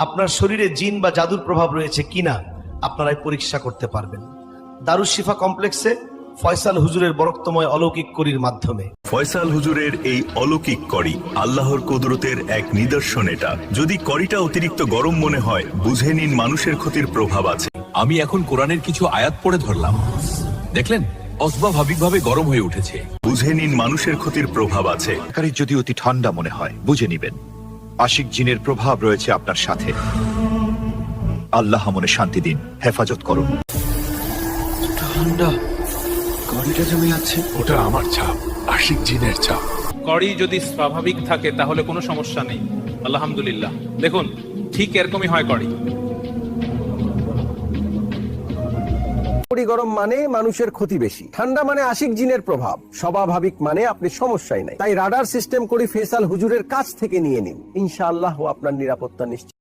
আপনার শরীরে জিন বা জাদুর প্রভাব রয়েছে কিনা আপনারাই পরীক্ষা করতে পারবেন। দারুস শিফা কমপ্লেক্সে ফয়সাল হুজুরের বরকতময় অলৌকিক করির মাধ্যমে। ফয়সাল হুজুরের এই অলৌকিক করি আল্লাহর কুদরতের এক নিদর্শন। এটা যদি করিটা অতিরিক্ত গরম মনে হয়, বুঝে নিন মানুষের ক্ষতির প্রভাব আছে। আমি এখন কোরআনের কিছু আয়াত পড়ে ধরলাম, দেখলেন অস্বাভাবিকভাবে গরম হয়ে উঠেছে। বুঝে নিন মানুষের ক্ষতির প্রভাব আছে। যদি অতি ঠান্ডা মনে হয়, বুঝে নিবেন আশিক জিনের প্রভাব রয়েছে আপনার সাথে। আল্লাহ মনে শান্তি দিন, হেফাজত করুন। ঠান্ডা কড়িটা জমে যাচ্ছে। ওটা আমার ছাপ, আশিক জিনের ছাপ। কড়ি যদি স্বাভাবিক থাকে তাহলে কোনো সমস্যা নেই, আলহামদুলিল্লাহ। দেখুন ঠিক এরকমই হয় কড়ি। গরম মানে মানুষের ক্ষতি বেশি, ঠান্ডা মানে আশিক জিনের প্রভাব, স্বাভাবিক মানে আপনি সমস্যায় নাই। তাই রাডার সিস্টেম করে ফয়সাল হুজুরের কাছ থেকে নিয়ে নিন, ইনশাআল্লাহ আপনার নিরাপত্তা নিশ্চিত।